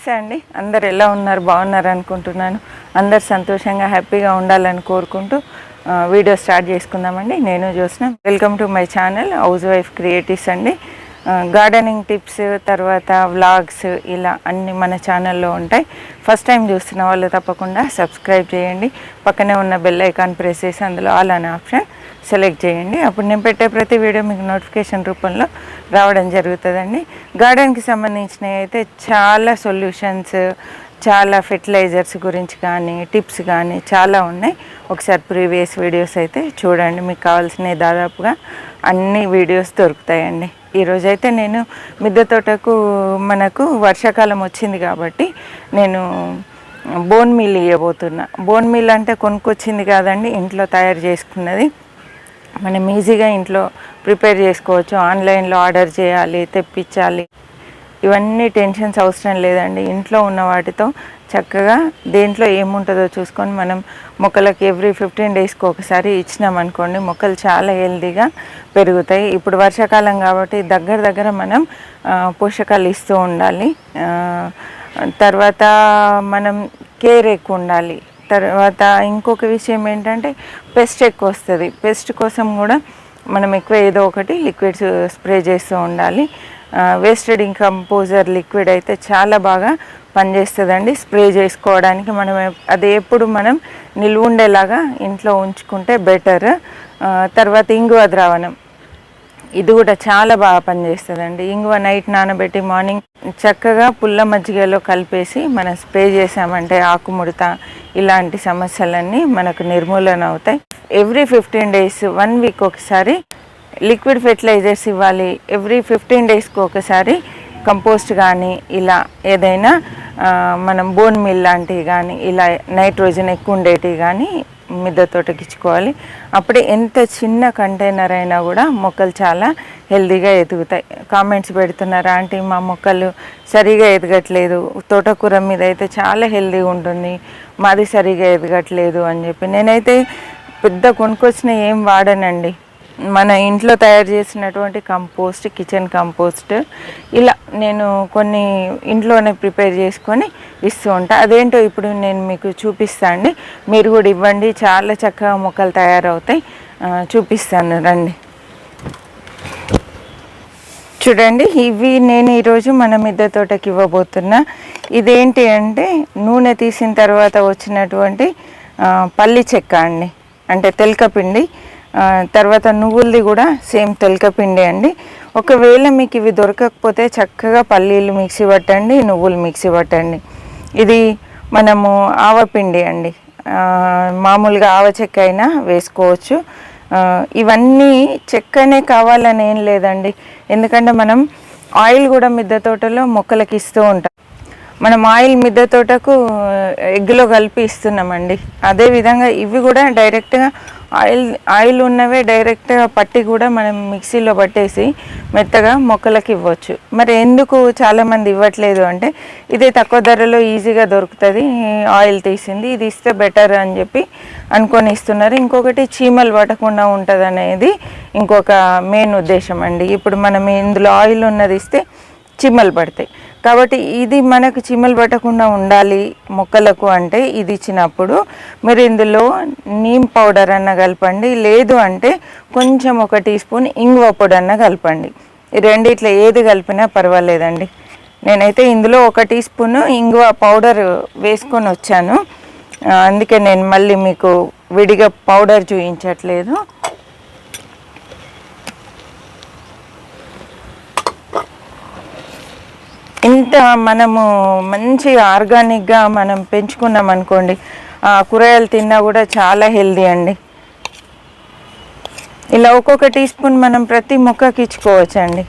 నమస్తే అండి. అందరు ఎలా ఉన్నారు? బాగున్నారు అనుకుంటున్నాను. అందరు సంతోషంగా హ్యాపీగా ఉండాలని కోరుకుంటూ వీడియో స్టార్ట్ చేసుకుందామండి. నేను చూసిన welcome to my channel house wife creatives అండి. గార్డెనింగ్ టిప్స్, తర్వాత వ్లాగ్స్, ఇలా అన్నీ మన ఛానల్లో ఉంటాయి. ఫస్ట్ టైం చూస్తున్న వాళ్ళు తప్పకుండా సబ్స్క్రైబ్ చేయండి. పక్కనే ఉన్న బెల్ ఐకాన్ ప్రెస్ చేసి అందులో ఆల్ అనే ఆప్షన్ సెలెక్ట్ చేయండి. అప్పుడు నేను పెట్టే ప్రతి వీడియో మీకు నోటిఫికేషన్ రూపంలో రావడం జరుగుతుందండి. గార్డెన్కి సంబంధించినవి అయితే చాలా సొల్యూషన్స్, చాలా ఫెర్టిలైజర్స్ గురించి కానీ టిప్స్ కానీ చాలా ఉన్నాయి. ఒకసారి ప్రీవియస్ వీడియోస్ అయితే చూడండి. మీకు కావాల్సినవి దాదాపుగా అన్ని వీడియోస్ దొరుకుతాయండి. ఈరోజైతే నేను మిద్దె తోటకు మనకు వర్షాకాలం వచ్చింది కాబట్టి నేను బోన్ మీల్ ఇవ్వబోతున్నా. బోన్ మీల్ అంటే కొనుక్కొచ్చింది కాదండి, ఇంట్లో తయారు చేసుకున్నది. మనం ఈజీగా ఇంట్లో ప్రిపేర్ చేసుకోవచ్చు. ఆన్లైన్లో ఆర్డర్ చేయాలి, తెప్పించాలి, ఇవన్నీ టెన్షన్స్ అవసరం లేదండి. ఇంట్లో ఉన్న వాటితో చక్కగా దేంట్లో ఏముంటుందో చూసుకొని మనం మొక్కలకి ఎవ్రీ 15 డేస్కి ఒకసారి ఇచ్చినామనుకోండి, మొక్కలు చాలా హెల్తీగా పెరుగుతాయి. ఇప్పుడు వర్షాకాలం కాబట్టి దగ్గర మనం పోషకాలు ఇస్తూ ఉండాలి. తర్వాత మనం కేర్ ఎక్కువ ఉండాలి. తర్వాత ఇంకొక విషయం ఏంటంటే పెస్ట్ ఎక్కువ వస్తుంది. పెస్ట్ కోసం కూడా మనం ఎక్కువ ఏదో ఒకటి లిక్విడ్స్ స్ప్రే చేస్తూ ఉండాలి. వేస్ట్ డీకంపోజర్ లిక్విడ్ అయితే చాలా బాగా పనిచేస్తుందండి స్ప్రే చేసుకోవడానికి. మనం అది ఎప్పుడు మనం నిల్వ ఉండేలాగా ఇంట్లో ఉంచుకుంటే బెటర్. తర్వాత ఇంగువ ద్రావణం, ఇది కూడా చాలా బాగా పనిచేస్తుందండి. ఇంగువ నైట్ నానబెట్టి మార్నింగ్ చక్కగా పుల్ల మజ్జిగలో కలిపేసి మనం స్ప్రే చేసామంటే ఆకుముడత ఇలాంటి సమస్యలన్నీ మనకు నిర్మూలన అవుతాయి. ఎవ్రీ 15 డేస్ 1 వీక్ ఒకసారి లిక్విడ్ ఫెర్టిలైజర్స్ ఇవ్వాలి. ఎవ్రీ 15 డేస్కి ఒకసారి కంపోస్ట్ కానీ ఇలా ఏదైనా మనం బోన్ మీల్ లాంటివి కానీ ఇలా నైట్రోజన్ ఎక్కువ ఉండేటివి కానీ మిద్దె తోటకి ఇచ్చుకోవాలి. అప్పుడే ఎంత చిన్న కంటైనర్ అయినా కూడా మొక్కలు చాలా హెల్తీగా ఎదుగుతాయి. కామెంట్స్ పెడుతున్నారు, ఆంటీ మా మొక్కలు సరిగా ఎదగట్లేదు, తోటకూర మీద అయితే చాలా హెల్తీగా ఉంటుంది, మాది సరిగా ఎదగట్లేదు అని చెప్పి. నేనైతే పెద్ద కొనుక్కొచ్చిన ఏం వాడనండి. మన ఇంట్లో తయారు చేసినటువంటి కంపోస్ట్, కిచెన్ కంపోస్ట్, ఇలా నేను కొన్ని ఇంట్లోనే ప్రిపేర్ చేసుకొని ఇస్తూ ఉంటాను. అదేంటో ఇప్పుడు నేను మీకు చూపిస్తాను అండి. మీరు కూడా ఇవ్వండి, చాలా చక్కగా మొక్కలు తయారవుతాయి. చూపిస్తాను రండి. చూడండి, ఇవి నేను ఈరోజు మన మిద్దె తోటకి ఇవ్వబోతున్నా. ఇదేంటి అంటే నూనె తీసిన తర్వాత వచ్చినటువంటి పల్లి చెక్క అండి, అంటే తెలకపిండి. తర్వాత నువ్వులది కూడా సేమ్ తెలకపిండి అండి. ఒకవేళ మీకు ఇవి దొరకకపోతే చక్కగా పల్లీలు మిక్సీ పట్టండి, నువ్వులు మిక్సీ పట్టండి. ఇది మనము ఆవపిండి అండి, మామూలుగా ఆవ చెక్క అయినా వేసుకోవచ్చు. ఇవన్నీ చెక్కనే కావాలని ఏం లేదండి, ఎందుకంటే మనం ఆయిల్ కూడా మిద్దె తోటలో మొక్కలకి ఇస్తూ ఉంటాం. మనం ఆయిల్ మిద్దె తోటకు ఎగ్గులో కలిపి ఇస్తున్నామండి. అదేవిధంగా ఇవి కూడా డైరెక్ట్గా ఆయిల్ ఉన్నవే డైరెక్ట్గా పట్టి కూడా మనం మిక్సీలో పట్టేసి మెత్తగా మొక్కలకి ఇవ్వచ్చు. మరి ఎందుకు చాలామంది ఇవ్వట్లేదు అంటే ఇది తక్కువ ధరలో ఈజీగా దొరుకుతుంది, ఆయిల్ తీసింది, ఇది ఇస్తే బెటర్ అని చెప్పి అనుకొని ఇస్తున్నారు. ఇంకొకటి చీమలు పట్టకుండా ఉంటుంది అనేది ఇంకొక మెయిన్ ఉద్దేశం అండి. ఇప్పుడు మనం ఇందులో ఆయిల్ ఉన్నది ఇస్తే చీమలు పడతాయి కాబట్టి ఇది మనకు చీమలు పట్టకుండా ఉండాలి మొక్కలకు అంటే ఇది ఇచ్చినప్పుడు మీరు ఇందులో నీమ్ పౌడర్ అన్న కలపండి, లేదు అంటే కొంచెం 1 టీ స్పూన్ ఇంగువ పొడి అన్న కలపండి. ఈ రెండిట్లో ఏది కలిపినా పర్వాలేదండి. నేనైతే ఇందులో 1 టీ స్పూన్ ఇంగువ పౌడర్ వేసుకొని వచ్చాను, అందుకే నేను మళ్ళీ మీకు విడిగా పౌడర్ చూపించట్లేదు. ఇంత మనము మంచి ఆర్గానిక్గా మనం పెంచుకున్నాం అనుకోండి, కూరగాయలు తిన్నా కూడా చాలా హెల్దీ అండి. ఇలా 1 టీ స్పూన్ మనం ప్రతి మొక్కకి ఇచ్చుకోవచ్చు అండి.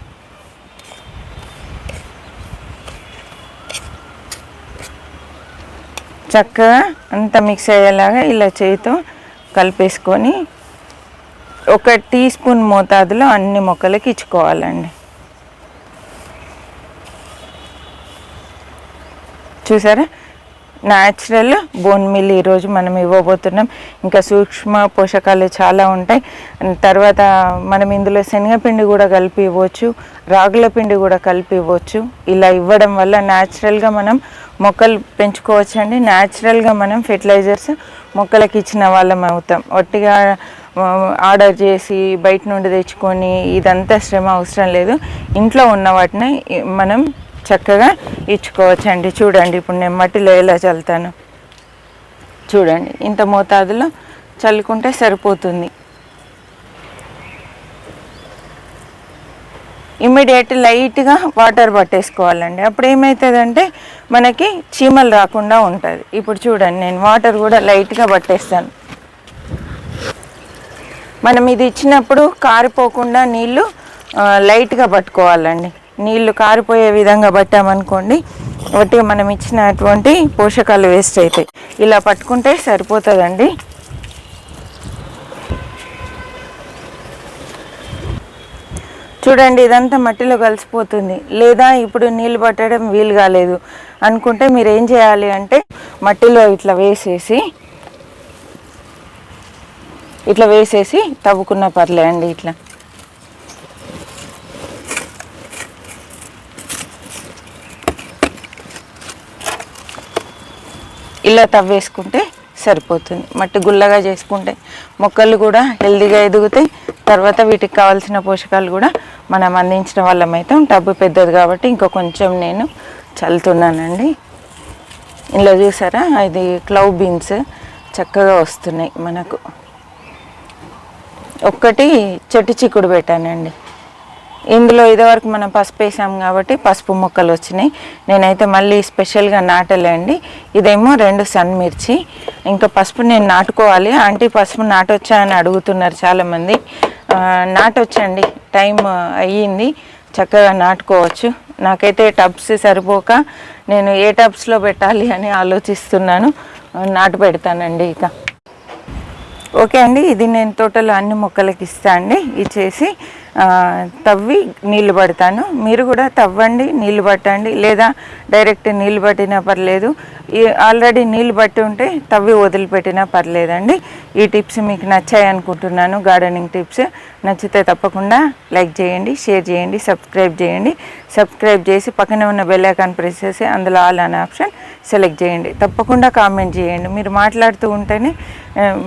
చక్కగా అంత మిక్స్ అయ్యేలాగా ఇలా చేతితో కలిపేసుకొని 1 టీ స్పూన్ మోతాదులో అన్ని మొక్కలకి ఇచ్చుకోవాలండి. చూసారా, న్యాచురల్ బోన్ మిల్ ఈరోజు మనం ఇవ్వబోతున్నాం. ఇంకా సూక్ష్మ పోషకాలు చాలా ఉంటాయి. తర్వాత మనం ఇందులో శనగపిండి కూడా కలిపి ఇవ్వచ్చు, రాగుల పిండి కూడా కలిపి ఇవ్వచ్చు. ఇలా ఇవ్వడం వల్ల న్యాచురల్గా మనం మొక్కలు పెంచుకోవచ్చు అండి. న్యాచురల్గా మనం ఫెర్టిలైజర్స్ మొక్కలకి ఇచ్చిన వాళ్ళం అవుతాం. ఒట్టిగా ఆర్డర్ చేసి బయట నుండి తెచ్చుకొని ఇదంతా శ్రమ అవసరం లేదు. ఇంట్లో ఉన్న వాటిని మనం చక్కగా ఇచ్చుకోవచ్చండి. చూడండి, ఇప్పుడు నేను మట్టిలో ఎలా చల్లుతాను చూడండి. ఇంత మోతాదులో చల్లుకుంటే సరిపోతుంది. ఇమ్మీడియట్ లైట్గా వాటర్ పట్టేసుకోవాలండి. అప్పుడు ఏమవుతుందంటే మనకి చీమలు రాకుండా ఉంటుంది. ఇప్పుడు చూడండి, నేను వాటర్ కూడా లైట్గా పట్టేస్తాను. మనం ఇది ఇచ్చినప్పుడు కారిపోకుండా నీళ్ళు లైట్గా పట్టుకోవాలండి. నీళ్ళు కారిపోయే విధంగా పట్టామనుకోండి, ఒకటి మనం ఇచ్చినటువంటి పోషకాలు వేస్ట్ అవుతాయి. ఇలా పట్టుకుంటే సరిపోతుందండి. చూడండి, ఇదంతా మట్టిలో కలిసిపోతుంది. లేదా ఇప్పుడు నీళ్ళు పట్టడం వీలు కాలేదు అనుకుంటే మీరు ఏం చేయాలి అంటే మట్టిలో ఇట్లా వేసేసి తవ్వుకున్న పర్లే అండి. ఇట్లా ఇలా తవ్వేసుకుంటే సరిపోతుంది. మట్టి గుల్లగా చేసుకుంటే మొక్కలు కూడా హెల్తీగా ఎదుగుతాయి. తర్వాత వీటికి కావాల్సిన పోషకాలు కూడా మనం అందించిన వాళ్ళం అవుతాం. టబ్బు పెద్దది కాబట్టి ఇంకో కొంచెం నేను చల్లుతున్నానండి. ఇలా చూసారా, ఇది క్లవ్ బీన్స్ చక్కగా వస్తున్నాయి మనకు. ఒక్కటి చెట్టు చిక్కుడు పెట్టానండి. ఇందులో ఇదివరకు మనం పసుపు వేసాం కాబట్టి పసుపు మొక్కలు వచ్చినాయి. నేనైతే మళ్ళీ స్పెషల్గా నాటలేండి. ఇదేమో 2 సన్ మిర్చి. ఇంకా పసుపు నేను నాటుకోవాలి. ఆంటీ పసుపు నాటొచ్చా అని అడుగుతున్నారు చాలామంది. నాటొచ్చండి, టైం అయ్యింది, చక్కగా నాటుకోవచ్చు. నాకైతే టబ్స్ సరిపోక నేను ఏ టబ్స్లో పెట్టాలి అని ఆలోచిస్తున్నాను. నాటు పెడతానండి. ఇక ఓకే అండి, ఇది నేను తోటలో అన్ని మొక్కలకి ఇస్తా అండి. ఇచ్చేసి తవ్వి నీళ్ళు పడతాను. మీరు కూడా తవ్వండి, నీళ్ళు పట్టండి. లేదా డైరెక్ట్ నీళ్ళు పట్టినా పర్లేదు. ఆల్రెడీ నీళ్ళు పట్టి ఉంటే తవ్వి వదిలిపెట్టినా పర్లేదండి. ఈ టిప్స్ మీకు నచ్చాయి అనుకుంటున్నాను. గార్డెనింగ్ టిప్స్ నచ్చితే తప్పకుండా లైక్ చేయండి, షేర్ చేయండి, సబ్స్క్రైబ్ చేయండి. సబ్స్క్రైబ్ చేసి పక్కనే ఉన్న బెల్ ఐకాన్ ప్రెస్ చేసి అందులో ఆల్ అనే ఆప్షన్ సెలెక్ట్ చేయండి. తప్పకుండా కామెంట్ చేయండి. మీరు మాట్లాడుతూ ఉంటేనే,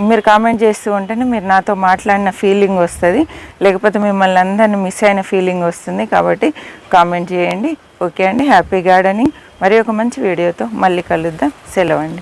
మీరు కామెంట్ చేస్తూ ఉంటేనే మీరు నాతో మాట్లాడిన ఫీలింగ్ వస్తుంది. లేకపోతే మిమ్మల్ని అందరినీ మిస్ అయిన ఫీలింగ్ వస్తుంది. కాబట్టి కామెంట్ చేయండి. ఓకే అండి, హ్యాపీ గార్డెనింగ్. మరి ఒక మంచి వీడియోతో మళ్ళీ కలుద్దాం. సెలవు అండి.